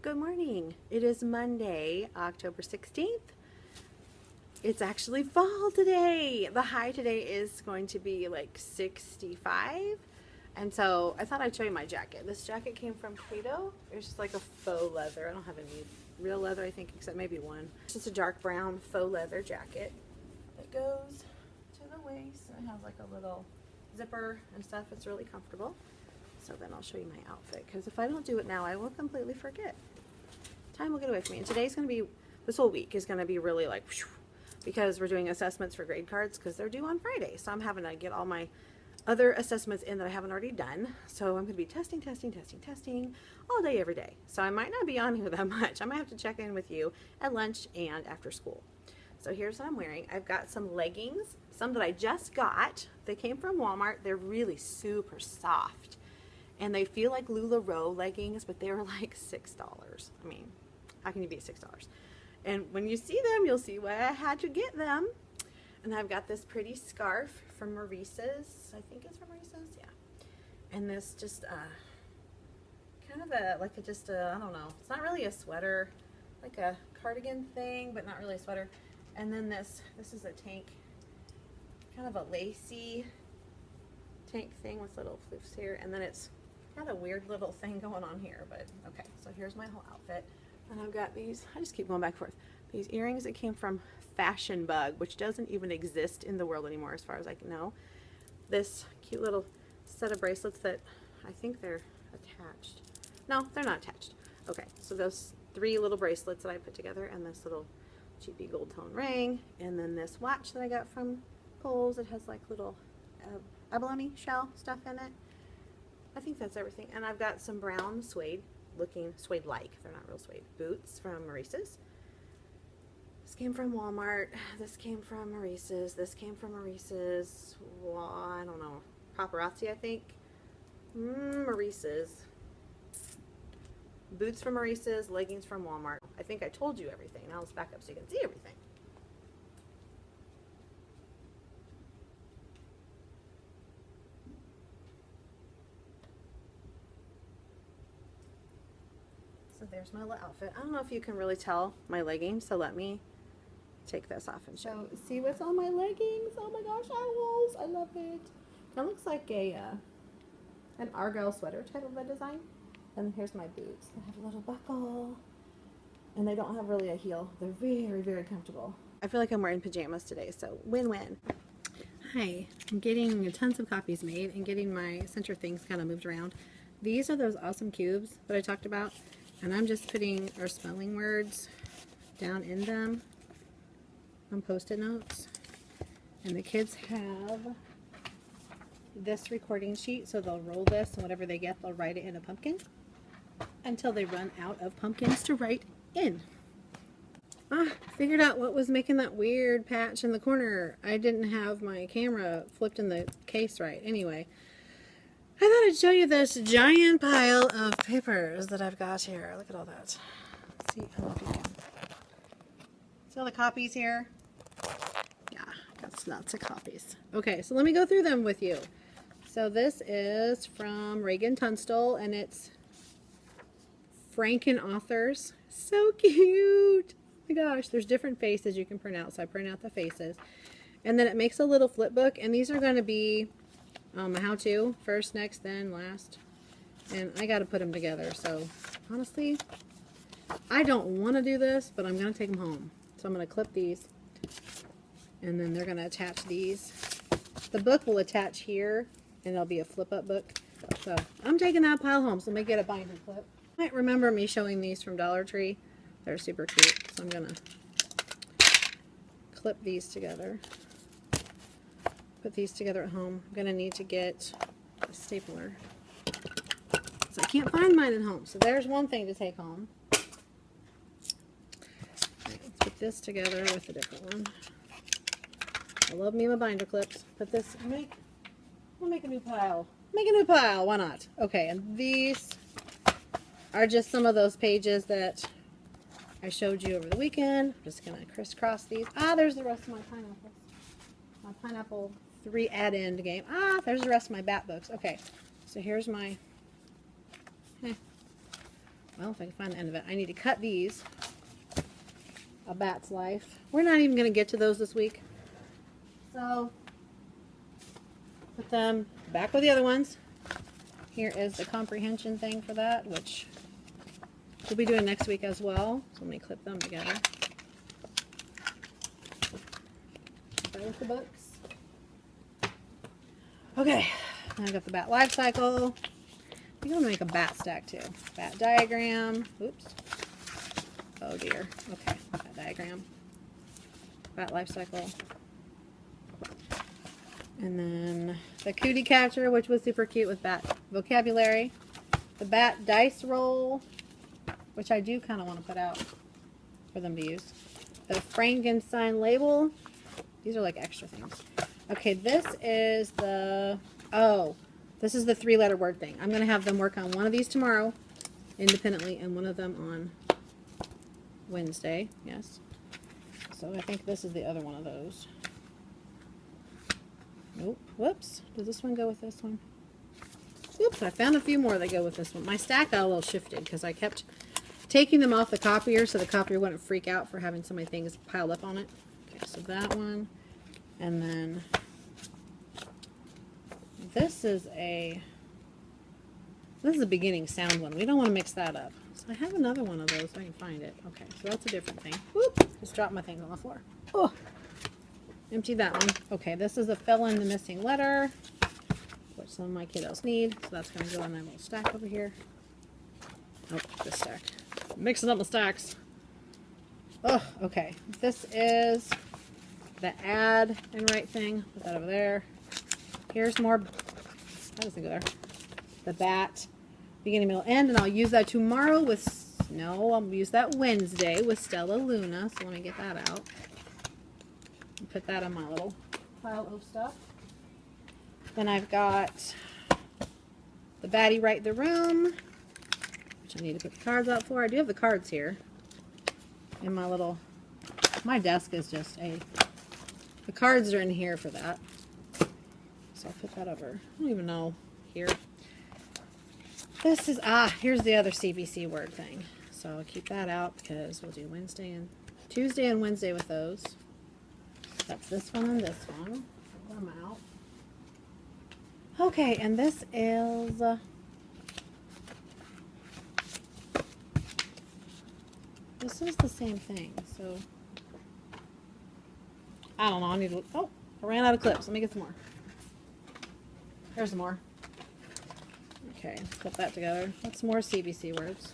Good morning. It is Monday, October 16th. It's actually fall today. The high today is going to be like 65. And so I thought I'd show you my jacket. This jacket came from kiddos. It's just like a faux leather. I don't have any real leather, I think, except maybe one. It's just a dark brown faux leather jacket. It goes to the waist and it has like a little zipper and stuff. It's really comfortable. So then I'll show you my outfit, because if I don't do it now, I will completely forget. Time will get away from me. And today's going to be, this whole week is going to be really like, whew, because we're doing assessments for grade cards because they're due on Friday. So I'm having to get all my other assessments in that I haven't already done. So I'm going to be testing all day, every day. So I might not be on here that much. I might have to check in with you at lunch and after school. So here's what I'm wearing. I've got some leggings, some that I just got. They came from Walmart. They're really super soft. And they feel like LuLaRoe leggings, but they were like $6. I mean, how can you beat $6? And when you see them, you'll see why I had to get them. And I've got this pretty scarf from Maurice's. I think it's from Maurice's, yeah. And this just kind of a, like I don't know. It's not really a sweater, like a cardigan thing, but not really a sweater. And then this is a tank, kind of a lacy tank thing with little floofs here. And then it's got a weird little thing going on here, but okay. So here's my whole outfit. And I've got these, I just keep going back and forth. These earrings that came from Fashion Bug, which doesn't even exist in the world anymore as far as I can know. This cute little set of bracelets that I think they're attached. No, they're not attached. Okay, so those 3 little bracelets that I put together, and this little cheapy gold tone ring, and then this watch that I got from Kohl's. It has like little abalone shell stuff in it. I think that's everything. And I've got some brown suede looking, suede-like, they're not real suede, boots from Maurice's. This came from Walmart. This came from Maurice's. This came from Maurice's. Well, I don't know. Paparazzi, I think. Maurice's. Boots from Maurice's. Leggings from Walmart. I think I told you everything. Now let's back up so you can see everything. So there's my little outfit. I don't know if you can really tell my leggings, so let me take this off and show you. See what's on my leggings? Oh my gosh, owls! I love it. That looks like a an Argyle sweater type of a design. And here's my boots. They have a little buckle, and they don't have really a heel. They're very, very comfortable. I feel like I'm wearing pajamas today, so win-win. Hi, I'm getting tons of copies made and getting my center things kind of moved around. These are those awesome cubes that I talked about, and I'm just putting our spelling words down in them on Post-it notes. And the kids have this recording sheet, so they'll roll this, and whatever they get, they'll write it in a pumpkin until they run out of pumpkins to write in. Figured out what was making that weird patch in the corner. I didn't have my camera flipped in the case right. Anyway, I thought I'd show you this giant pile of papers that I've got here. Look at all that. See, I don't know if you can. See all the copies here? Yeah, that's lots of copies. Okay, so let me go through them with you. So this is from Reagan Tunstall, and it's Franken Authors. So cute! Oh my gosh, there's different faces you can print out, so I print out the faces. And then it makes a little flip book, and these are going to be a how-to, first, next, then, last. And I got to put them together, so honestly, I don't want to do this, but I'm going to take them home. So I'm going to clip these, and then they're going to attach these. The book will attach here, and it'll be a flip-up book. So I'm taking that pile home, so let me get a binder clip. You might remember me showing these from Dollar Tree. They're super cute, so I'm going to clip these together. Put these together at home. I'm going to need to get a stapler. So I can't find mine at home. So there's one thing to take home. Right, let's put this together with a different one. I love me my binder clips. Put this, we'll make a new pile. Make a new pile, why not? Okay, and these are just some of those pages that I showed you over the weekend. I'm just going to crisscross these. There's the rest of my pineapples. My pineapple 3 add-in game. There's the rest of my bat books. Okay, so here's my well, if I can find the end of it, I need to cut these. A Bat's Life. We're not even going to get to those this week. So, put them back with the other ones. Here is the comprehension thing for that, which we'll be doing next week as well. So let me clip them together. Start with the books. Okay, now I've got the Bat Life Cycle. I think I'm going to make a bat stack too. Bat diagram. Oops. Oh dear. Okay, bat diagram. Bat Life Cycle. And then the Cootie Catcher, which was super cute with bat vocabulary. The Bat Dice Roll, which I do kind of want to put out for them to use. The Frankenstein Label. These are like extra things. Okay, this is the, this is the 3-letter word thing. I'm going to have them work on one of these tomorrow independently and one of them on Wednesday. Yes. So I think this is the other one of those. Nope. Whoops. Does this one go with this one? Oops, I found a few more that go with this one. My stack got a little shifted because I kept taking them off the copier so the copier wouldn't freak out for having so many things piled up on it. Okay, so that one. And then this is a beginning sound one. We don't want to mix that up. So I have another one of those if I can find it. Okay, so that's a different thing. Whoop, just dropped my things on the floor. Oh, empty that one. Okay, this is a fill in the missing letter, which some of my kiddos need. So that's going to go in that little stack over here. Oh, this stack. Mixing up my stacks. Oh, okay. This is the add and write thing. Put that over there. Here's more. That doesn't go there. The bat, beginning, middle, end, and I'll use that tomorrow with. No, I'll use that Wednesday with Stella Luna. So let me get that out. And put that on my little pile of stuff. Then I've got the Batty Right the Room, which I need to put the cards out for. I do have the cards here in my little. My desk is just a. The cards are in here for that. So I'll put that over. I don't even know here. This is, here's the other CBC word thing. So I'll keep that out because we'll do Tuesday and Wednesday with those. That's this one and this one. Put them out. Okay, and this is, this is the same thing. So I don't know. I need to. Oh, I ran out of clips. Let me get some more. There's some more. Okay, put that together. That's more CBC words.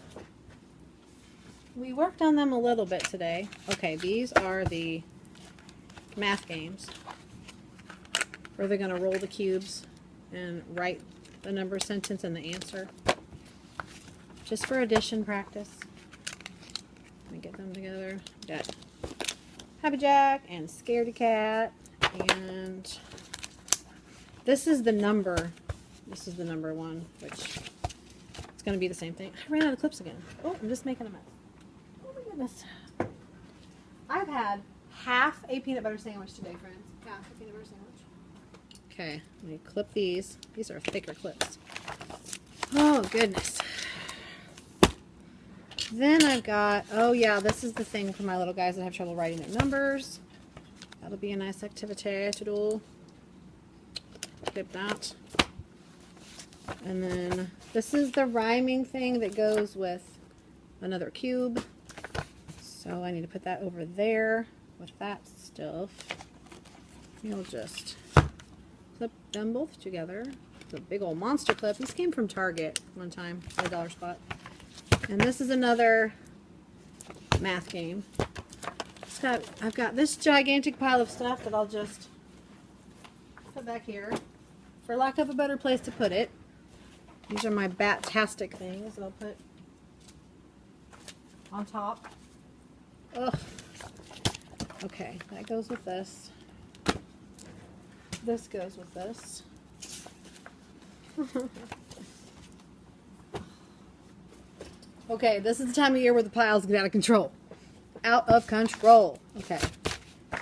We worked on them a little bit today. Okay, these are the math games where they're going to roll the cubes and write the number sentence and the answer. Just for addition practice. Let me get them together. Got Happy Jack and Scaredy Cat, and this is the number. This is the number one, which it's going to be the same thing. I ran out of clips again. Oh, I'm just making a mess. Oh my goodness. I've had half a peanut butter sandwich today, friends. Half a peanut butter sandwich. Okay, let me clip these. These are thicker clips. Oh goodness. Then I've got, oh yeah, this is the thing for my little guys that have trouble writing their numbers. That'll be a nice activity to do. Clip that. And then this is the rhyming thing that goes with another cube. So I need to put that over there with that stuff. You'll just clip them both together. It's a big old monster clip. These came from Target one time at a dollar spot. And this is another math game. I've got this gigantic pile of stuff that I'll just put back here. For lack of a better place to put it. These are my bat-tastic things that I'll put on top. Ugh. Okay, that goes with this. This goes with this. Okay, this is the time of year where the piles get out of control. Out of control. Okay.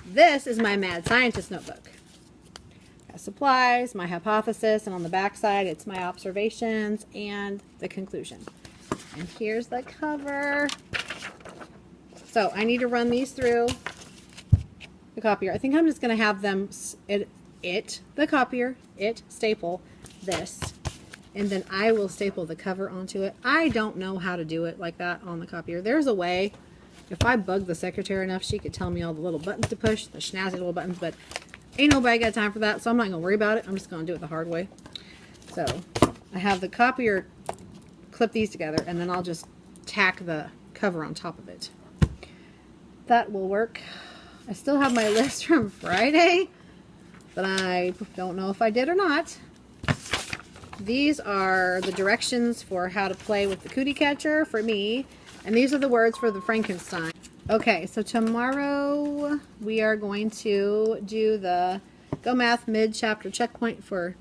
This is my mad scientist notebook. Got supplies, my hypothesis, and on the back side it's my observations and the conclusion. And here's the cover. So I need to run these through the copier. I think I'm just going to have them, the copier, staple this. And then I will staple the cover onto it. I don't know how to do it like that on the copier. There's a way. If I bug the secretary enough, she could tell me all the little buttons to push, the snazzy little buttons, but ain't nobody got time for that, so I'm not going to worry about it. I'm just going to do it the hard way. So I have the copier clip these together, and then I'll just tack the cover on top of it. That will work. I still have my list from Friday, but I don't know if I did or not. These are the directions for how to play with the cootie catcher for me, and these are the words for the Frankenstein. Okay, so tomorrow we are going to do the Go Math mid-chapter checkpoint for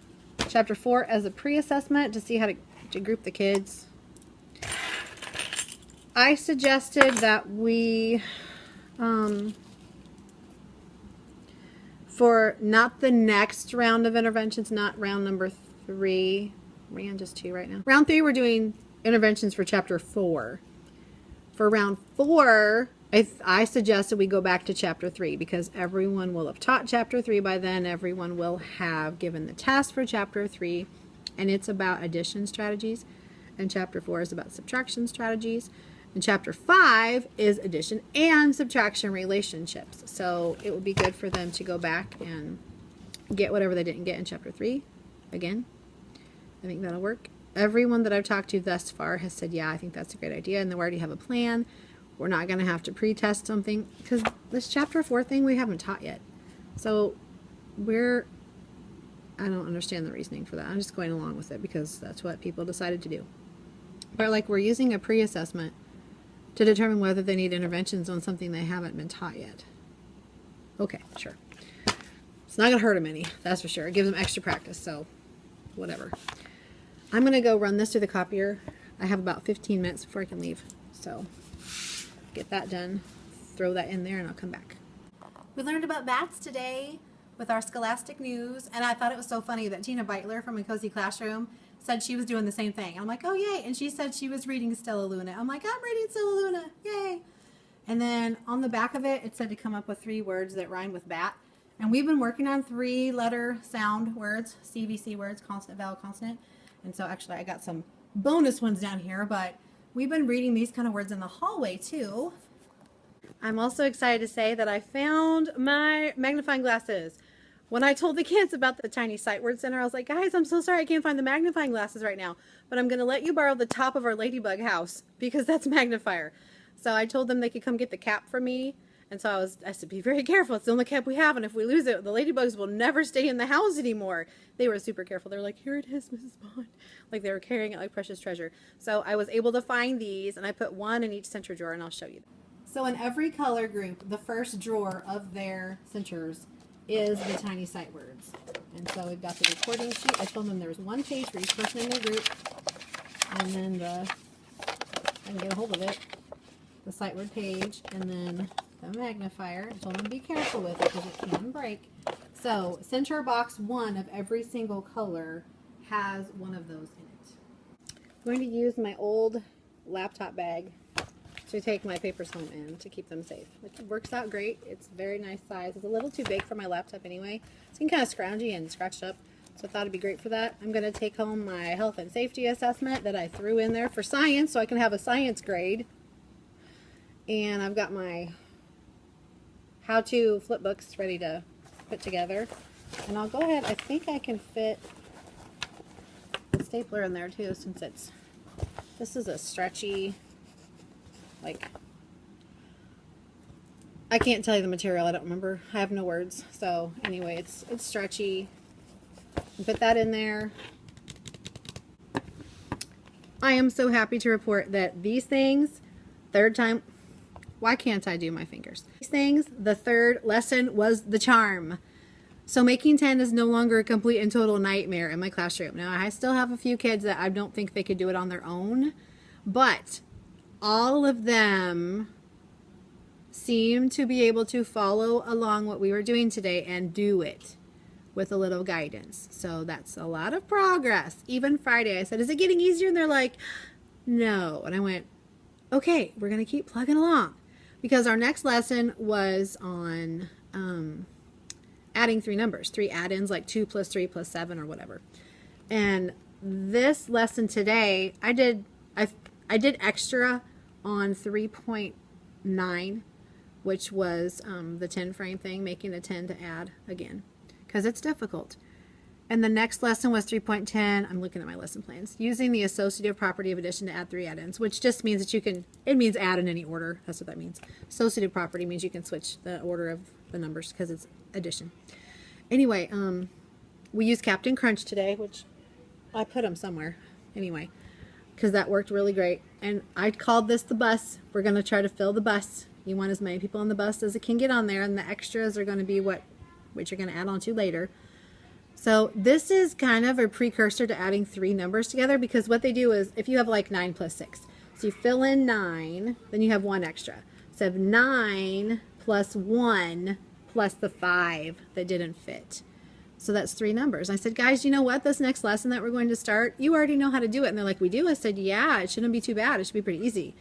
Chapter 4 as a pre-assessment to see how to group the kids. I suggested that we, for not the next round of interventions, not round number 3, we're on just 2 right now. Round 3, we're doing interventions for Chapter 4. For round 4, I suggested we go back to Chapter 3 because everyone will have taught Chapter 3 by then. Everyone will have given the test for Chapter 3, and it's about addition strategies, and Chapter 4 is about subtraction strategies, and Chapter 5 is addition and subtraction relationships. So it would be good for them to go back and get whatever they didn't get in Chapter 3 again. I think that'll work. Everyone that I've talked to thus far has said, yeah, I think that's a great idea, and they already have a plan. We're not going to have to pre-test something because this Chapter 4 thing we haven't taught yet. So I don't understand the reasoning for that. I'm just going along with it because that's what people decided to do. But like we're using a pre-assessment to determine whether they need interventions on something they haven't been taught yet. Okay, sure. It's not going to hurt them any, that's for sure. It gives them extra practice, so whatever. I'm going to go run this through the copier. I have about 15 minutes before I can leave, so get that done, throw that in there, and I'll come back. We learned about bats today with our Scholastic News, and I thought it was so funny that Tina Beitler from A Cozy Classroom said she was doing the same thing. I'm like, oh yay, and she said she was reading Stella Luna. I'm like, I'm reading Stella Luna, yay. And then on the back of it, it said to come up with 3 words that rhyme with bat, and we've been working on 3-letter sound words, CVC words, consonant, vowel, consonant, and so actually I got some bonus ones down here, but we've been reading these kind of words in the hallway too. I'm also excited to say that I found my magnifying glasses. When I told the kids about the Tiny Sight Word Center, I was like, guys, I'm so sorry I can't find the magnifying glasses right now, but I'm going to let you borrow the top of our ladybug house because that's magnifier. So I told them they could come get the cap for me, and so I said, be very careful. It's the only cap we have, and if we lose it, the ladybugs will never stay in the house anymore. They were super careful. They were like, here it is, Mrs. Bond. Like they were carrying it like precious treasure. So I was able to find these, and I put 1 in each center drawer, and I'll show you. So in every color group, the first drawer of their centers is the Tiny Sight Words. And so we've got the recording sheet. I told them there was 1 page for each person in their group. And then I can get a hold of it, the sight word page, and then the magnifier. I told them to be careful with it because it can break. So center box 1 of every single color has one of those in it. I'm going to use my old laptop bag to take my papers home in to keep them safe. It works out great. It's a very nice size. It's a little too big for my laptop anyway. It's kind of scroungy and scratched up, so I thought it'd be great for that. I'm going to take home my health and safety assessment that I threw in there for science so I can have a science grade. And I've got my how-to flip books ready to put together. And I'll go ahead, I think I can fit the stapler in there too, since this is a stretchy, like, I can't tell you the material, I don't remember, I have no words. So anyway, it's stretchy. Put that in there. I am so happy to report that these things, third time, why can't I do my fingers? These things, the third lesson was the charm. So making 10 is no longer a complete and total nightmare in my classroom. Now I still have a few kids that I don't think they could do it on their own, but all of them seem to be able to follow along what we were doing today and do it with a little guidance. So that's a lot of progress. Even Friday I said, is it getting easier? And they're like, No. And I went, okay, we're going to keep plugging along, because our next lesson was on adding 3 numbers, 3 add-ins, like 2 plus 3 plus 7 or whatever. And this lesson today, I did extra on 3.9, which was the 10 frame thing, making a 10 to add again, because it's difficult. And the next lesson was 3.10. I'm looking at my lesson plans. Using the associative property of addition to add 3 add-ins, which just means that you can, it means add in any order. That's what that means. Associative property means you can switch the order of the numbers because it's addition. Anyway, we used Captain Crunch today, which I put them somewhere anyway, because that worked really great. And I called this the bus. We're going to try to fill the bus. You want as many people on the bus as it can get on there, and the extras are going to be which you're going to add on to later. So this is kind of a precursor to adding 3 numbers together, because what they do is, if you have like 9 plus 6, so you fill in 9, then you have 1 extra. So you have 9 plus 1 plus the 5 that didn't fit. So that's 3 numbers. I said, guys, you know what? This next lesson that we're going to start, you already know how to do it. And they're like, we do? I said, yeah, it shouldn't be too bad. It should be pretty easy.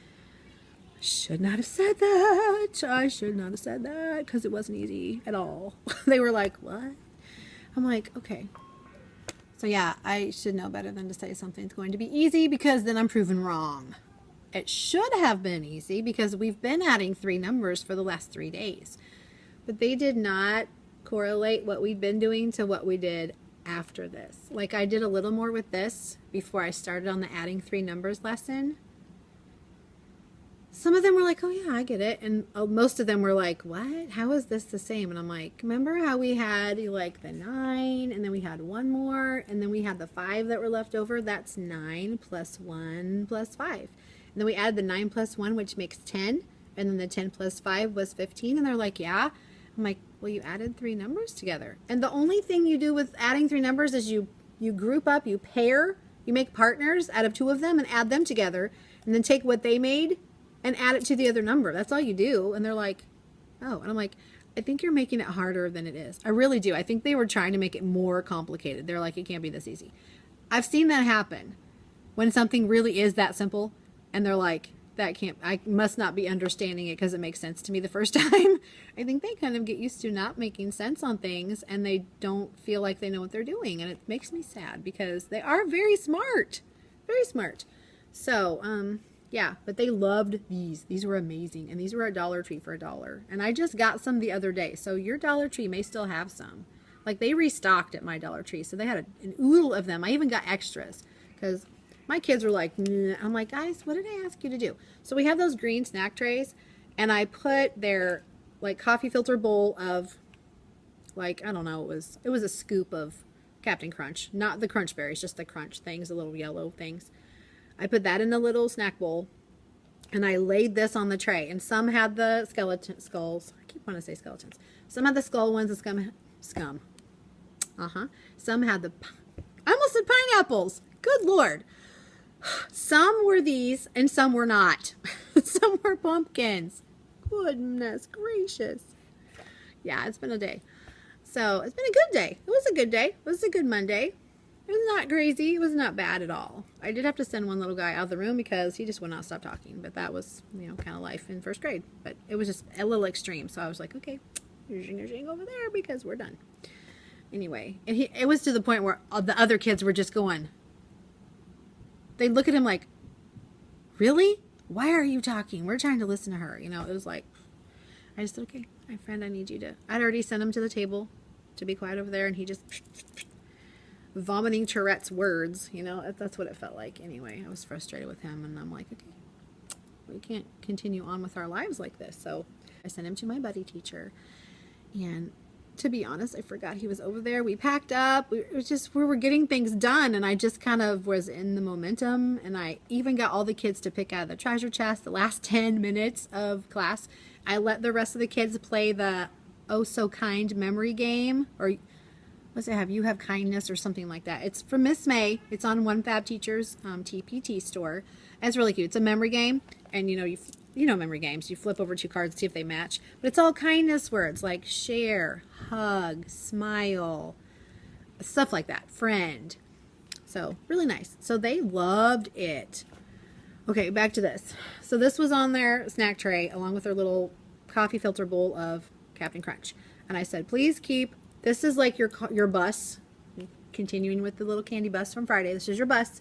Should not have said that. I should not have said that, because it wasn't easy at all. They were like, what? I'm like, okay. So yeah, I should know better than to say something's going to be easy, because then I'm proven wrong. It should have been easy, because we've been adding 3 numbers for the last 3 days. But they did not correlate what we'd been doing to what we did after this. Like, I did a little more with this before I started on the adding 3 numbers lesson. Some of them were like, oh yeah, I get it. And most of them were like, what? How is this the same? And I'm like, remember how we had like the 9, and then we had 1 more, and then we had the 5 that were left over? That's 9 plus 1 plus 5. And then we added the 9 plus 1, which makes 10. And then the 10 plus 5 was 15. And they're like, yeah. I'm like, well, you added 3 numbers together. And the only thing you do with adding 3 numbers is you group up, you pair, you make partners out of 2 of them and add them together, and then take what they made and add it to the other number. That's all you do. And they're like, oh. And I'm like, I think you're making it harder than it is. I really do. I think they were trying to make it more complicated. They're like, it can't be this easy. I've seen that happen when something really is that simple, and they're like, that can't, I must not be understanding it because it makes sense to me the first time. I think they kind of get used to not making sense on things, and they don't feel like they know what they're doing. And it makes me sad, because they are very smart. Very smart. So, yeah, but they loved these. These were amazing. And these were at Dollar Tree for $1. And I just got some the other day. So your Dollar Tree may still have some. Like, they restocked at my Dollar Tree. So they had an oodle of them. I even got extras, because my kids were like, nah. I'm like, guys, what did I ask you to do? So we have those green snack trays. And I put their like coffee filter bowl of, like, I don't know, it was a scoop of Captain Crunch. Not the Crunch Berries, just the Crunch things, the little yellow things. I put that in a little snack bowl, and I laid this on the tray. And some had the skeleton skulls. I keep wanting to say skeletons. Some had the skull ones, the scum. Some had the, I almost said pineapples. Good Lord. Some were these, and some were not. Some were pumpkins. Goodness gracious. Yeah, it's been a day. So it's been a good day. It was a good day. It was a good Monday. It was not crazy. It was not bad at all. I did have to send one little guy out of the room because he just would not stop talking. But that was, you know, kind of life in first grade. But it was just a little extreme. So I was like, okay, you're zing over there because we're done. Anyway, and it was to the point where the other kids were just going. They'd look at him like, really? Why are you talking? We're trying to listen to her. You know, it was like, I just said, okay, my friend, I need you to. I'd already sent him to the table to be quiet over there. And he just vomiting Tourette's words, you know, that's what it felt like. Anyway, I was frustrated with him, and I'm like, okay, we can't continue on with our lives like this. So I sent him to my buddy teacher, and to be honest, I forgot he was over there. We packed up. We were getting things done, and I just kind of was in the momentum, and I even got all the kids to pick out of the treasure chest the last 10 minutes of class. I let the rest of the kids play the Oh So Kind memory game, or what's it have? You Have Kindness or something like that. It's from Miss May. It's on One Fab Teacher's TpT Store. And it's really cute. It's a memory game. And you know memory games. You flip over 2 cards to see if they match. But it's all kindness words like share, hug, smile, stuff like that. Friend. So really nice. So they loved it. Okay, back to this. So this was on their snack tray along with their little coffee filter bowl of Captain Crunch. And I said, please keep, this is like your bus. Continuing with the little candy bus from Friday. This is your bus.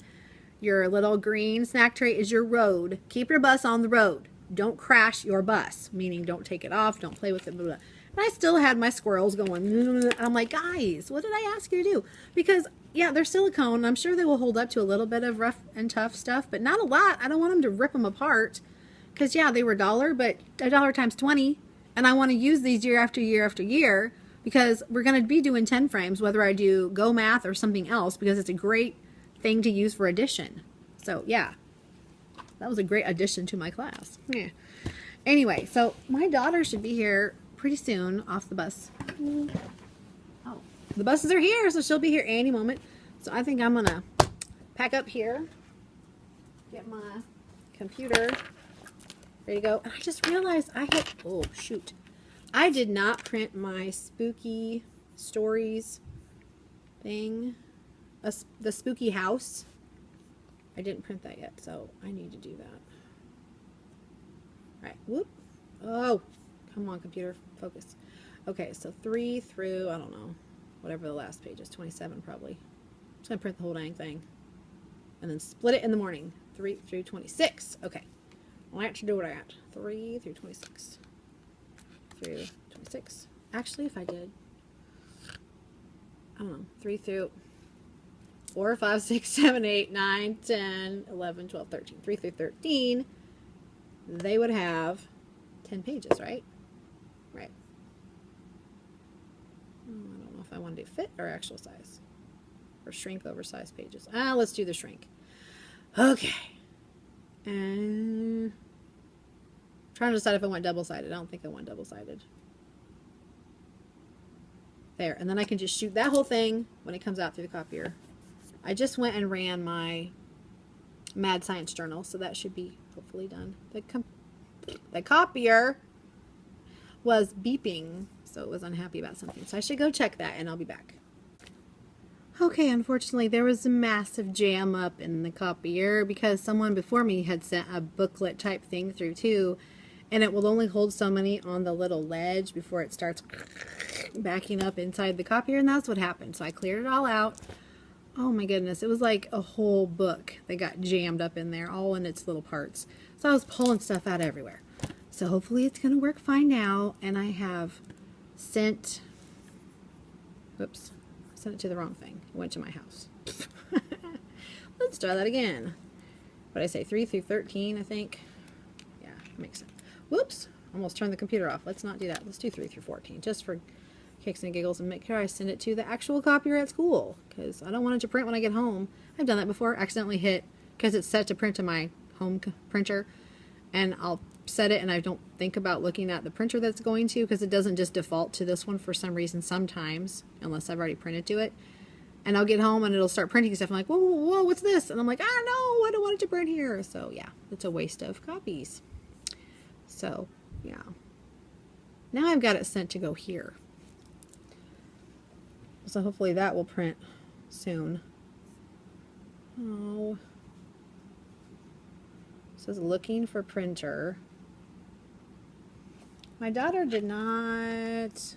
Your little green snack tray is your road. Keep your bus on the road. Don't crash your bus. Meaning don't take it off. Don't play with it. Blah, blah. And I still had my squirrels going. I'm like, guys, what did I ask you to do? Because, yeah, they're silicone. I'm sure they will hold up to a little bit of rough and tough stuff, but not a lot. I don't want them to rip them apart. Because, yeah, they were $1, but $1 times 20. And I want to use these year after year after year because we're going to be doing 10 frames, whether I do Go Math or something else, because it's a great thing to use for addition. So, yeah. That was a great addition to my class. Yeah. Anyway, so my daughter should be here pretty soon off the bus. Oh, the buses are here, so she'll be here any moment. So I think I'm going to pack up here, get my computer ready to go. And I just realized I had, oh, shoot. I did not print my spooky stories thing, the spooky house. I didn't print that yet, so I need to do that. All right, whoop. Oh, come on, computer, focus. Okay, so 3 through, I don't know, whatever the last page is, 27 probably. I'm just going to print the whole dang thing. And then split it in the morning, 3 through 26. Okay, well, I actually do what I got. 3 through 26. Through 26. Actually, if I did, I don't know, 3 through 4, 5, 6, 7, 8, 9, 10, 11, 12, 13. 3 through 13, they would have 10 pages, right? Right. I don't know if I want to do fit or actual size. Or shrink oversized pages. Let's do the shrink. Okay. And trying to decide if I want double-sided. I don't think I want double-sided. There. And then I can just shoot that whole thing when it comes out through the copier. I just went and ran my Mad Science Journal, so that should be hopefully done. The copier was beeping, so it was unhappy about something. So I should go check that, and I'll be back. Okay, unfortunately, there was a massive jam up in the copier because someone before me had sent a booklet type thing through too, and it will only hold so many on the little ledge before it starts backing up inside the copier, and that's what happened. So I cleared it all out. Oh my goodness, it was like a whole book that got jammed up in there, all in its little parts. So I was pulling stuff out everywhere. So hopefully it's going to work fine now, and I have sent, whoops, I sent it to the wrong thing. It went to my house. Let's try that again. What did I say, 3 through 13, I think? Yeah, makes sense. Whoops, almost turned the computer off. Let's not do that. Let's do 3 through 14, just for kicks and giggles, and make sure I send it to the actual copier at school, because I don't want it to print when I get home. I've done that before, accidentally hit, because it's set to print to my home printer, and I'll set it and I don't think about looking at the printer that's going to, because it doesn't just default to this one for some reason sometimes, unless I've already printed to it. And I'll get home and it'll start printing stuff. I'm like, whoa, whoa, whoa, what's this? And I'm like, I don't know, I don't want it to print here. So yeah, it's a waste of copies. So yeah, now I've got it sent to go here. So hopefully that will print soon. Oh. It says looking for printer. My daughter did not.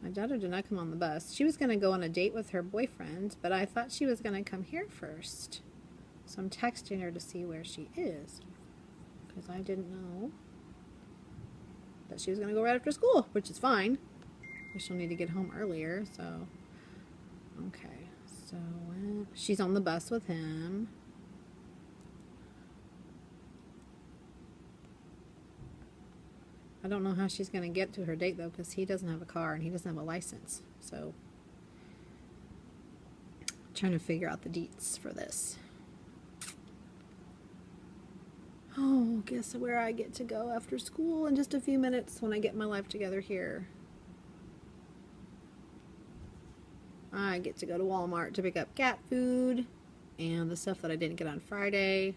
My daughter did not come on the bus. She was going to go on a date with her boyfriend, but I thought she was going to come here first. So I'm texting her to see where she is, because I didn't know that she was going to go right after school, which is fine. She'll need to get home earlier, so okay. So she's on the bus with him. I don't know how she's going to get to her date though, because he doesn't have a car and he doesn't have a license. So I'm trying to figure out the deets for this. Oh, guess where I get to go after school in just a few minutes when I get my life together here. I get to go to Walmart to pick up cat food and the stuff that I didn't get on Friday.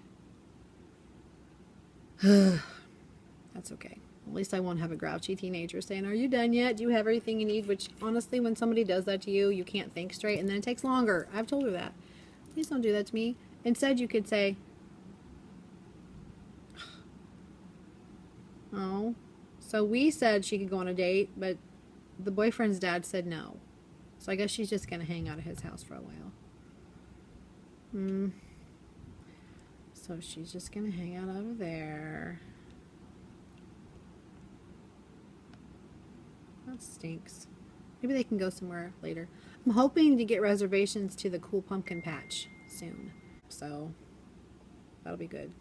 That's okay. At least I won't have a grouchy teenager saying, are you done yet? Do you have everything you need? Which, honestly, when somebody does that to you, you can't think straight, and then it takes longer. I've told her that. Please don't do that to me. Instead, you could say, oh, so we said she could go on a date, but the boyfriend's dad said no. So I guess she's just going to hang out at his house for a while. So she's just going to hang out over there. That stinks. Maybe they can go somewhere later. I'm hoping to get reservations to the Cool Pumpkin Patch soon. So that'll be good.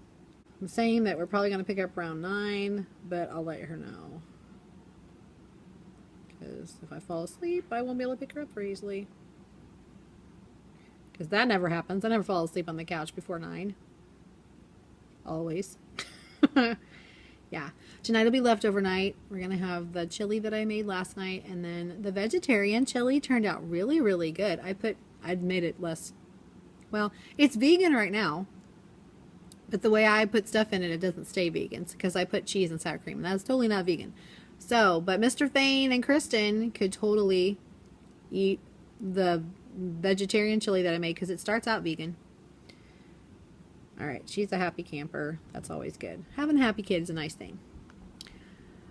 I'm saying that we're probably going to pick up around 9, but I'll let her know. Because if I fall asleep, I won't be able to pick her up very easily. Because that never happens. I never fall asleep on the couch before 9. Always. Yeah. Tonight will be leftover night. We're going to have the chili that I made last night. And then the vegetarian chili turned out really, really good. I'd made it less. Well, it's vegan right now. But the way I put stuff in it, it doesn't stay vegan. Because I put cheese and sour cream. And that's totally not vegan. So, but Mr. Thane and Kristen could totally eat the vegetarian chili that I made. Because it starts out vegan. Alright, she's a happy camper. That's always good. Having a happy kid is a nice thing.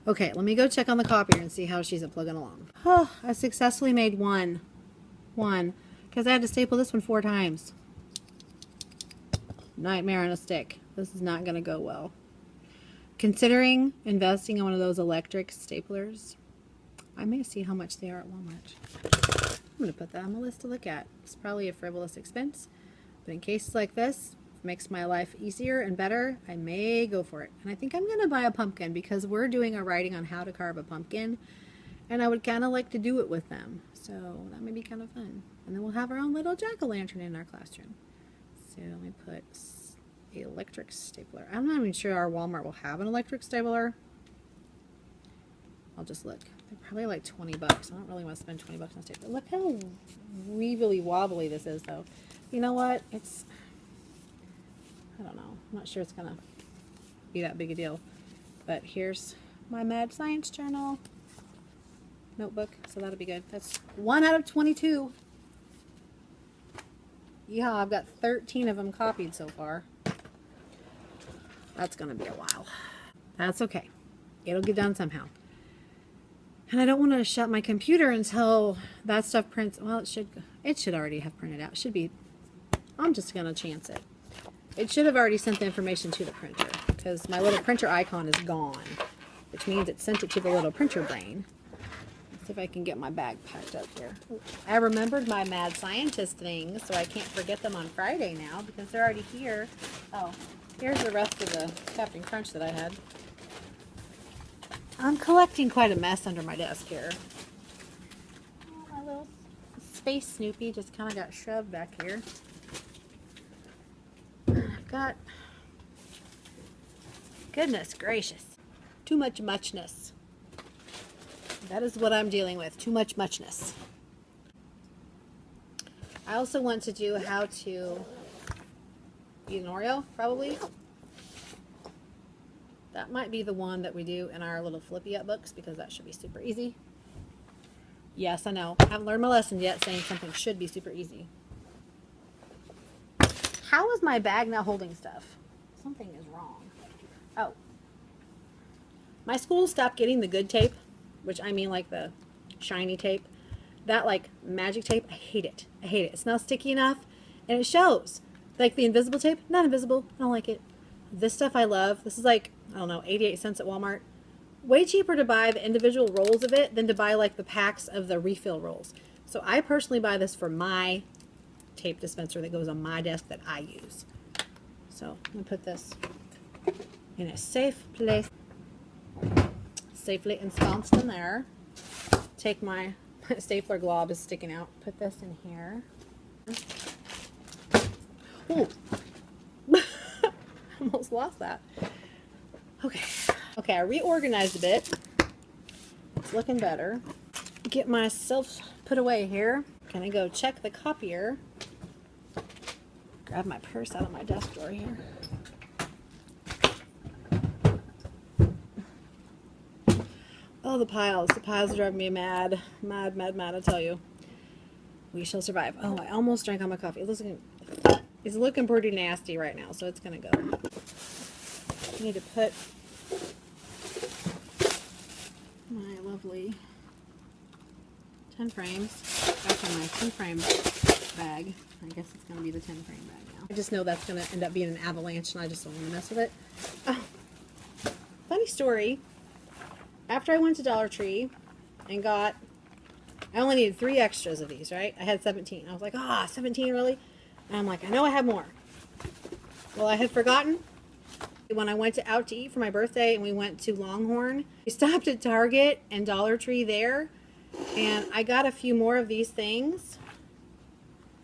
Okay, let me go check on the copier and see how she's plugging along. Oh, I successfully made one. Because I had to staple this one 4 times. Nightmare on a stick. This is not going to go well. Considering investing in one of those electric staplers, I may see how much they are at Walmart. I'm going to put that on my list to look at. It's probably a frivolous expense, but in cases like this, makes my life easier and better, I may go for it. And I think I'm going to buy a pumpkin because we're doing a writing on how to carve a pumpkin. And I would kind of like to do it with them. So that may be kind of fun. And then we'll have our own little jack-o'-lantern in our classroom. So let me put electric stapler. I'm not even sure our Walmart will have an electric stapler. I'll just look. They're probably like 20 bucks. I don't really want to spend 20 bucks on a stapler. Look how weevily wobbly this is though. You know what? I don't know. I'm not sure it's going to be that big a deal. But here's my Mad Science Journal notebook. So that'll be good. That's 1 out of 22. Yeah, I've got 13 of them copied so far. That's going to be a while. That's okay. It'll get done somehow. And I don't want to shut my computer until that stuff prints. Well, it should already have printed out. It should be. I'm just going to chance it. It should have already sent the information to the printer because my little printer icon is gone, which means it sent it to the little printer brain. Let's see if I can get my bag packed up here. I remembered my Mad Scientist things, so I can't forget them on Friday now because they're already here. Oh, here's the rest of the Captain Crunch that I had. I'm collecting quite a mess under my desk here. Oh, my little space Snoopy just kind of got shoved back here. Got, goodness gracious, too much muchness. That is what I'm dealing with, too much muchness. I also want to do how to eat an Oreo, probably. That might be the one that we do in our little flippy up books because that should be super easy. Yes, I know, I haven't learned my lesson yet saying something should be super easy. How is my bag not holding stuff? Something is wrong. Oh. My school stopped getting the good tape, which I mean like the shiny tape. That like magic tape, I hate it. I hate it. It's not sticky enough and it shows. Like the invisible tape, not invisible. I don't like it. This stuff I love. This is like, I don't know, 88 cents at Walmart. Way cheaper to buy the individual rolls of it than to buy like the packs of the refill rolls. So I personally buy this for my tape dispenser that goes on my desk that I use. So I'm going to put this in a safe place, safely ensconced in there. Take my stapler glob is sticking out. Put this in here. Ooh. Almost lost that. Okay, I reorganized a bit. It's looking better. Get myself put away here. Gonna go check the copier. Grab my purse out of my desk drawer here. Oh, the piles. The piles are driving me mad. Mad, mad, mad, I tell you. We shall survive. Oh, I almost drank all my coffee. It's looking pretty nasty right now, so it's going to go. I need to put my lovely 10 frames back in my 10 frame bag. I guess it's going to be the 10 frame bag now. I just know that's going to end up being an avalanche, and I just don't want to mess with it. Oh, funny story. After I went to Dollar Tree and got, I only needed 3 extras of these, right? I had 17. I was like, 17 really? And I'm like, I know I have more. Well, I had forgotten. When I went out to eat for my birthday and we went to Longhorn, we stopped at Target and Dollar Tree there, and I got a few more of these things.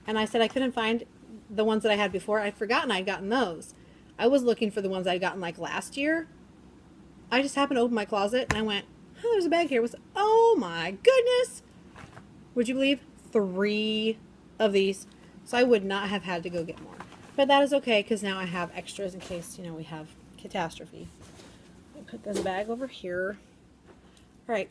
And I said I couldn't find the ones that I had before. I'd forgotten I'd gotten those. I was looking for the ones I'd gotten like last year. I just happened to open my closet and I went, oh, there's a bag here. Oh my goodness. Would you believe 3 of these? So I would not have had to go get more. But that is okay because now I have extras in case, we have catastrophe. I'll put this bag over here. All right.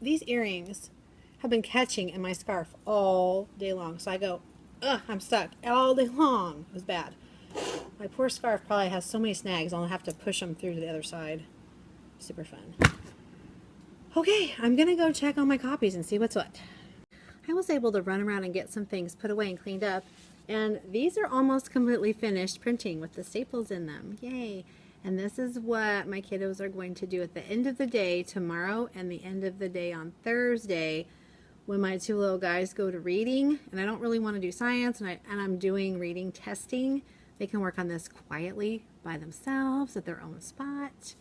These earrings have been catching in my scarf all day long. So I go, ugh, I'm stuck all day long. It was bad. My poor scarf probably has so many snags, I'll have to push them through to the other side. Super fun. Okay, I'm going to go check on my copies and see what's what. I was able to run around and get some things put away and cleaned up. And these are almost completely finished printing with the staples in them. Yay! And this is what my kiddos are going to do at the end of the day tomorrow and the end of the day on Thursday when my 2 little guys go to reading. And I don't really want to do science, and I'm doing reading testing. They can work on this quietly by themselves at their own spot.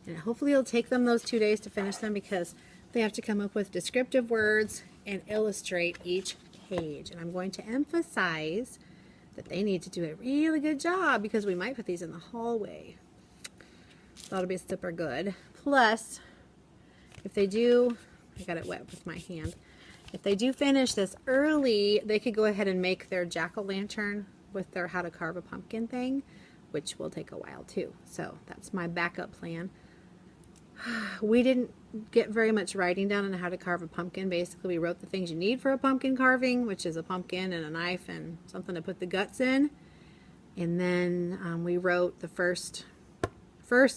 And hopefully it'll take them those 2 days to finish them because they have to come up with descriptive words and illustrate each page. And I'm going to emphasize that they need to do a really good job because we might put these in the hallway. That'll be super good. Plus, if they do, I got it wet with my hand. If they do finish this early, they could go ahead and make their jack-o'-lantern with their how to carve a pumpkin thing, which will take a while too. So that's my backup plan. We didn't get very much writing down on how to carve a pumpkin. Basically, we wrote the things you need for a pumpkin carving, which is a pumpkin and a knife and something to put the guts in. And then we wrote the first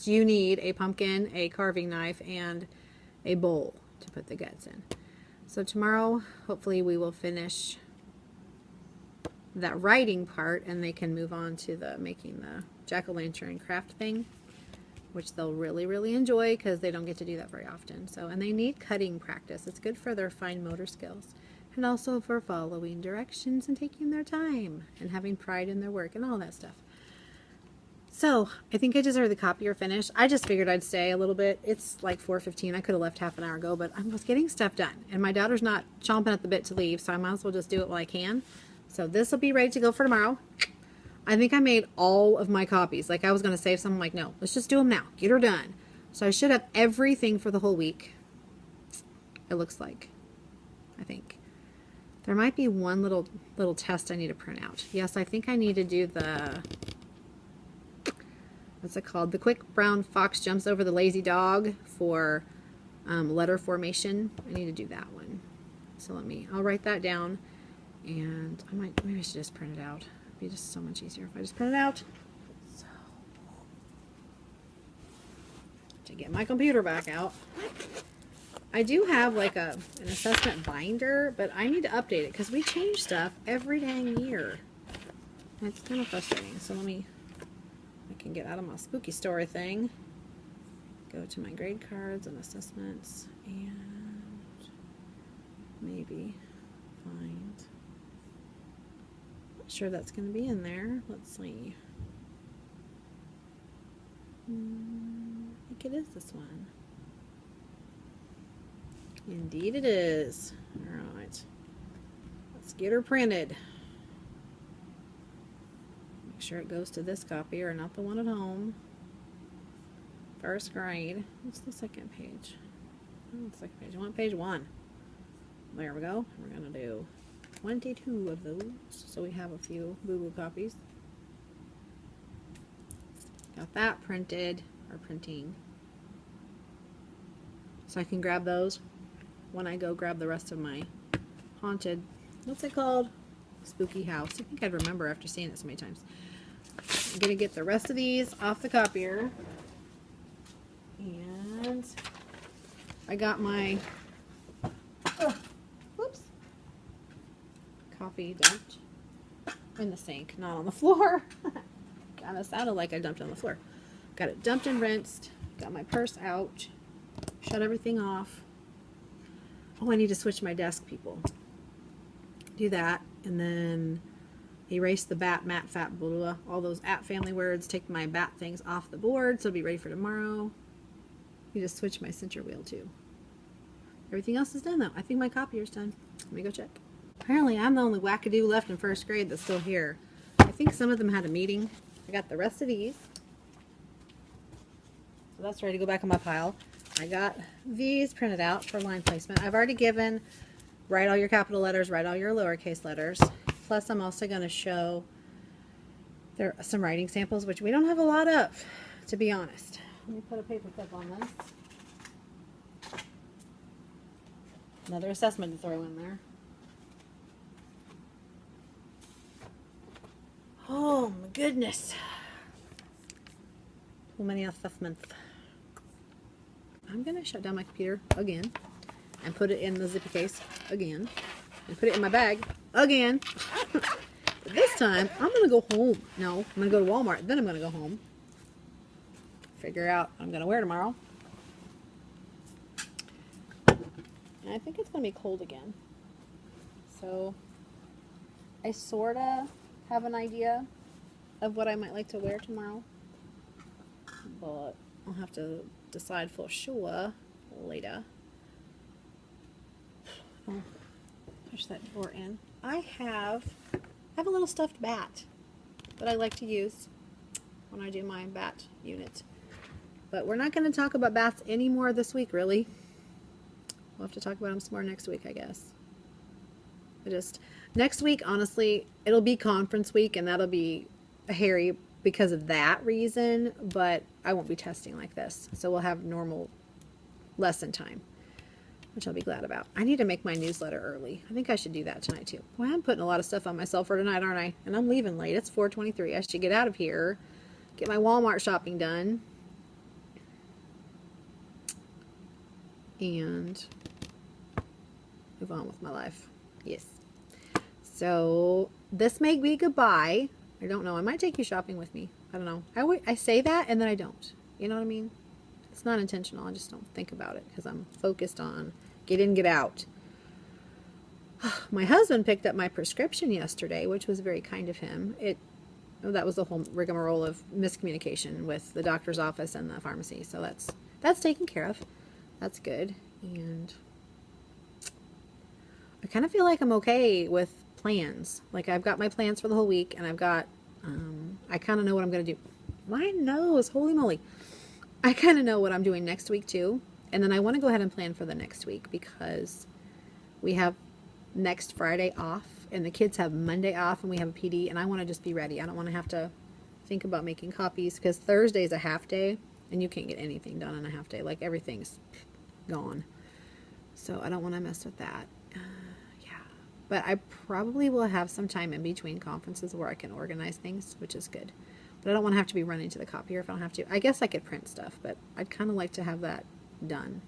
you need a pumpkin, a carving knife, and a bowl to put the guts in. So tomorrow, hopefully we will finish that writing part and they can move on to the making the jack-o'-lantern craft thing, which they'll really, really enjoy because they don't get to do that very often. So, and they need cutting practice. It's good for their fine motor skills and also for following directions and taking their time and having pride in their work and all that stuff. So I think I deserve the copier finished. I just figured I'd stay a little bit. It's like 4:15. I could have left half an hour ago, but I was getting stuff done and my daughter's not chomping at the bit to leave, so I might as well just do it while I can. So this will be ready to go for tomorrow. I think I made all of my copies. Like I was going to save some. I'm like, no, let's just do them now. Get her done. So I should have everything for the whole week. It looks like. I think. There might be one little test I need to print out. Yes, I think I need to do the, what's it called? The quick brown fox jumps over the lazy dog for letter formation. I need to do that one. So I'll write that down. And maybe I should just print it out. It'd be just so much easier if I just print it out. So, to get my computer back out. I do have like an assessment binder, but I need to update it because we change stuff every dang year. And it's kind of frustrating. So I can get out of my spooky story thing. Go to my grade cards and assessments and maybe find. Sure that's going to be in there. Let's see. I think it is this one. Indeed it is. Alright. Let's get her printed. Make sure it goes to this copier, not the one at home. First grade. What's the second page? Oh, the second page. I want page 1. There we go. We're going to do 22 of those, so we have a few boo-boo copies. Got that printed, or printing. so I can grab those when I go grab the rest of my haunted, what's it called? Spooky house. I think I'd remember after seeing it so many times. I'm going to get the rest of these off the copier. And I got my whoops, coffee dumped in the sink, not on the floor. Kind of sounded like I dumped it on the floor. Got it dumped and rinsed. Got my purse out. Shut everything off. Oh, I need to switch my desk, people. Do that, and then erase the bat, mat, fat, blah, blah, blah, all those at family words. Take my bat things off the board so it'll be ready for tomorrow. You just switch my center wheel too. Everything else is done though. I think my copier's done. Let me go check. Apparently I'm the only wackadoo left in first grade that's still here. I think some of them had a meeting. I got the rest of these. So that's ready to go back on my pile. I got these printed out for line placement. I've already given, write all your capital letters, write all your lowercase letters. Plus I'm also going to show there are some writing samples, which we don't have a lot of, to be honest. Let me put a paper clip on this. Another assessment to throw in there. Oh my goodness. Too many assessments. I'm going to shut down my computer again and put it in the zippy case again and put it in my bag again. But this time I'm going to go home. No, I'm going to go to Walmart. Then I'm going to go home. Figure out what I'm going to wear tomorrow. And I think it's going to be cold again. So I sort of have an idea of what I might like to wear tomorrow. But I'll have to decide for sure later. Oh, push that door in. I have a little stuffed bat that I like to use when I do my bat unit. But we're not going to talk about bats anymore this week, really. We'll have to talk about them some more next week, I guess. Next week, honestly, it'll be conference week, and that'll be hairy because of that reason, but I won't be testing like this. So we'll have normal lesson time, which I'll be glad about. I need to make my newsletter early. I think I should do that tonight, too. Boy, I'm putting a lot of stuff on myself for tonight, aren't I? And I'm leaving late. It's 4:23. I should get out of here, get my Walmart shopping done, and move on with my life. Yes. So this may be goodbye. I don't know. I might take you shopping with me. I don't know. I say that and then I don't. You know what I mean? It's not intentional. I just don't think about it because I'm focused on get in, get out. My husband picked up my prescription yesterday, which was very kind of him. That was the whole rigmarole of miscommunication with the doctor's office and the pharmacy. So that's taken care of. That's good. And I kind of feel like I'm okay with plans. Like I've got my plans for the whole week, and I've got I kind of know what I'm going to do. My nose, holy moly. I kind of know what I'm doing next week too. And then I want to go ahead and plan for the next week because we have next Friday off and the kids have Monday off and we have a PD, and I want to just be ready. I don't want to have to think about making copies because Thursday's a half day and you can't get anything done in a half day. Like everything's gone. So I don't want to mess with that. But I probably will have some time in between conferences where I can organize things, which is good. But I don't want to have to be running to the copier if I don't have to. I guess I could print stuff, but I'd kind of like to have that done,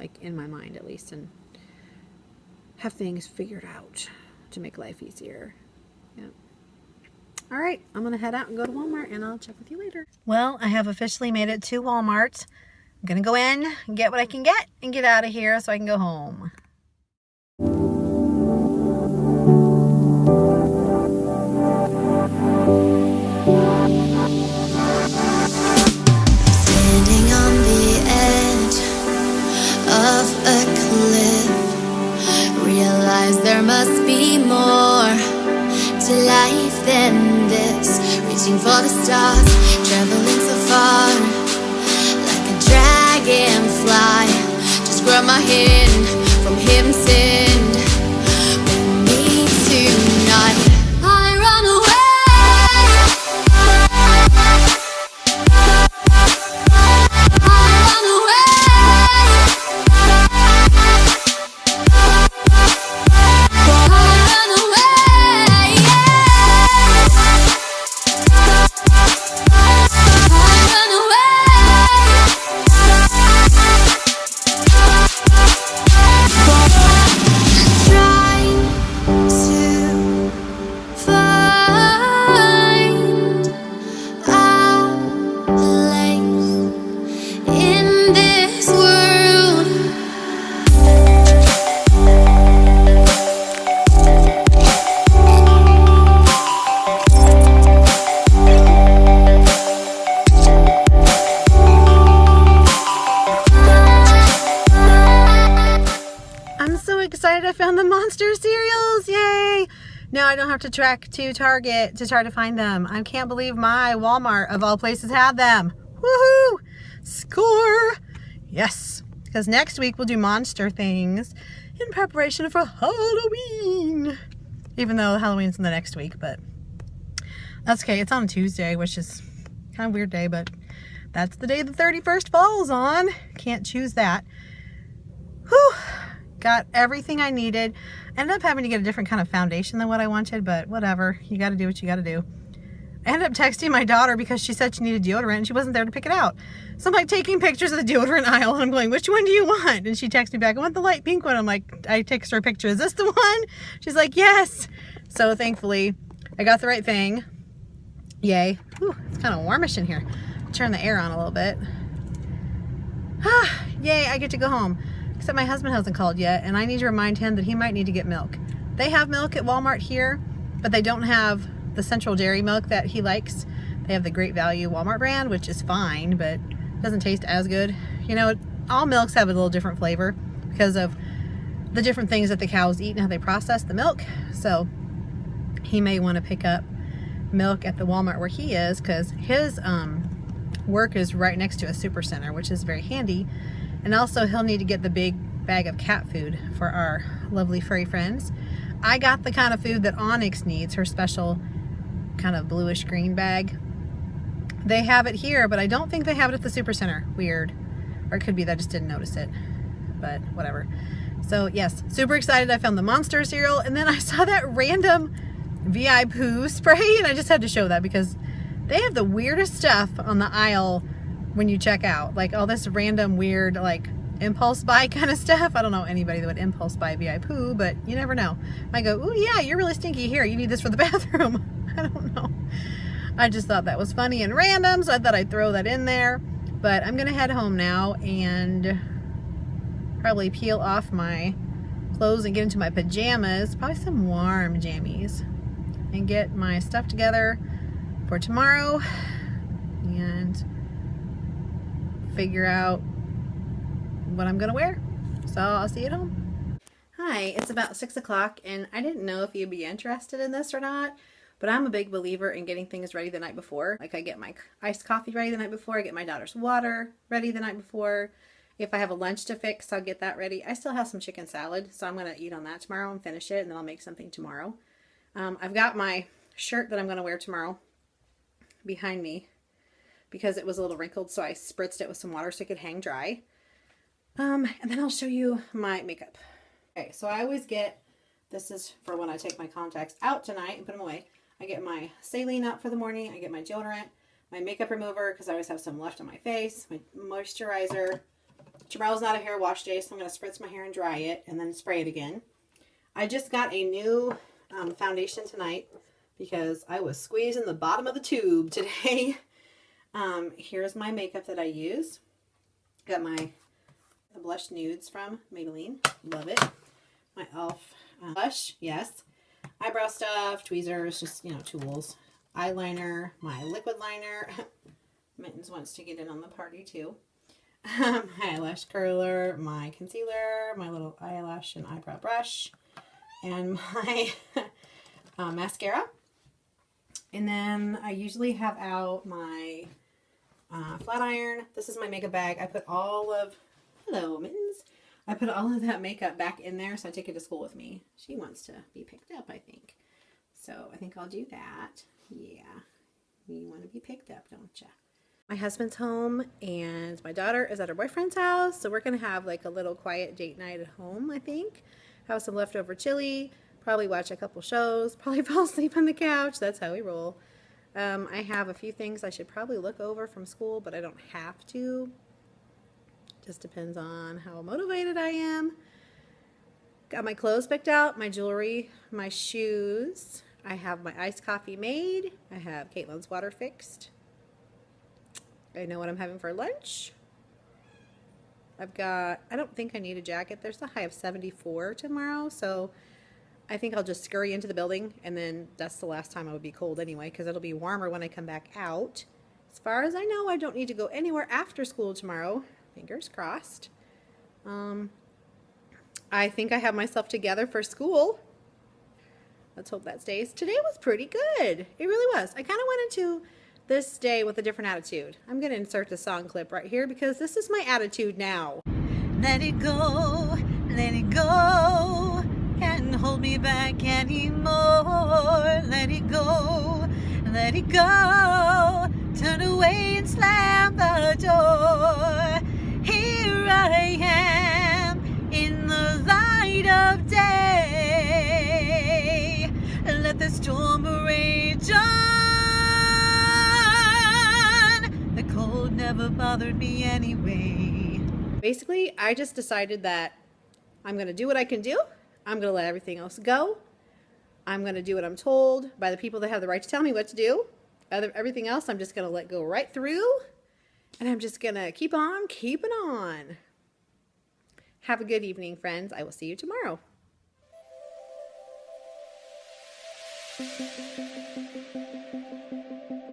like in my mind at least, and have things figured out to make life easier. Yeah. All right, I'm going to head out and go to Walmart, and I'll check with you later. Well, I have officially made it to Walmart. I'm going to go in, get what I can get, and get out of here so I can go home. There must be more to life than this. Reaching for the stars, traveling so far, like a dragonfly. Just grab my hand from heaven send. With me tonight, I run away. I run away. excited I found the Monster cereals. Yay! Now I don't have to trek to Target to try to find them. I can't believe my Walmart of all places had them. Woohoo! Score! Yes, because next week we'll do monster things in preparation for Halloween. Even though Halloween's in the next week, but that's okay. It's on Tuesday, which is kind of a weird day, but that's the day the 31st falls on. Can't choose that. Whew. Got everything I needed. Ended up having to get a different kind of foundation than what I wanted, but whatever. You got to do what you got to do. I ended up texting my daughter because she said she needed deodorant and she wasn't there to pick it out. So I'm like taking pictures of the deodorant aisle and I'm going, which one do you want? And she texts me back, I want the light pink one. I'm like, I text her a picture. Is this the one? She's like, yes. So thankfully I got the right thing. Yay. Whew, it's kind of warmish in here. Turn the air on a little bit. Yay, I get to go home. Except my husband hasn't called yet and I need to remind him that he might need to get milk. They have milk at Walmart here, but they don't have the Central Dairy milk that he likes. They have the Great Value Walmart brand, which is fine, but it doesn't taste as good. You know, all milks have a little different flavor because of the different things that the cows eat and how they process the milk. So he may want to pick up milk at the Walmart where he is because his work is right next to a super center, which is very handy. And also he'll need to get the big bag of cat food for our lovely furry friends. I got the kind of food that Onyx needs, her special kind of bluish green bag. They have it here, but I don't think they have it at the super center. Weird. Or it could be that I just didn't notice it, but whatever. So yes, super excited. I found the Monster cereal and then I saw that random VI poo spray and I just had to show that because they have the weirdest stuff on the aisle when you check out. Like all this random weird like impulse buy kind of stuff. I don't know anybody that would impulse buy VI poo, but you never know. I go, oh yeah, you're really stinky. Here, you need this for the bathroom. I don't know. I just thought that was funny and random, so I thought I'd throw that in there. But I'm gonna head home now and probably peel off my clothes and get into my pajamas, probably some warm jammies, and get my stuff together for tomorrow and figure out what I'm gonna wear. So I'll see you at home. Hi, it's about 6 o'clock and I didn't know if you'd be interested in this or not, but I'm a big believer in getting things ready the night before. Like I get my iced coffee ready the night before, I get my daughter's water ready the night before. If I have a lunch to fix, I'll get that ready. I still have some chicken salad, so I'm gonna eat on that tomorrow and finish it, and then I'll make something tomorrow. I've got my shirt that I'm gonna wear tomorrow behind me because it was a little wrinkled, so I spritzed it with some water so it could hang dry. And then I'll show you my makeup. Okay, so I always get, this is for when I take my contacts out tonight and put them away. I get my saline out for the morning, I get my deodorant, my makeup remover because I always have some left on my face, my moisturizer. Tomorrow's not a hair wash day, so I'm going to spritz my hair and dry it and then spray it again. I just got a new foundation tonight because I was squeezing the bottom of the tube today. Here's my makeup that I use. Got my blush nudes from Maybelline. Love it. My e.l.f. blush. Yes. Eyebrow stuff, tweezers, just, you know, tools. Eyeliner, my liquid liner. Mittens wants to get in on the party too. My eyelash curler, my concealer, my little eyelash and eyebrow brush, and my mascara. And then I usually have out my flat iron. This is my makeup bag. I put all of, hello Mittens, I put all of that makeup back in there, so I take it to school with me. She wants to be picked up, I think. So I think I'll do that. Yeah, you want to be picked up, don't you? My husband's home and my daughter is at her boyfriend's house, so we're going to have like a little quiet date night at home, I think. Have some leftover chili, probably watch a couple shows, probably fall asleep on the couch. That's how we roll. I have a few things I should probably look over from school, but I don't have to. Just depends on how motivated I am. Got my clothes picked out, my jewelry, my shoes. I have my iced coffee made. I have Caitlin's water fixed. I know what I'm having for lunch. I've got, I don't think I need a jacket. There's a high of 74 tomorrow, so I think I'll just scurry into the building, and then that's the last time I would be cold anyway, because it'll be warmer when I come back out. As far as I know, I don't need to go anywhere after school tomorrow. Fingers crossed. I think I have myself together for school. Let's hope that stays. Today was pretty good. It really was. I kind of went into this day with a different attitude. I'm going to insert the song clip right here because this is my attitude now. Let it go, can't hold me back anymore. Let it go, turn away and slam the door. Here I am in the light of day. Let the storm rage on. The cold never bothered me anyway. Basically, I just decided that I'm going to do what I can do. I'm going to let everything else go. I'm going to do what I'm told by the people that have the right to tell me what to do. Everything else, I'm just going to let go right through. And I'm just going to keep on keeping on. Have a good evening, friends. I will see you tomorrow.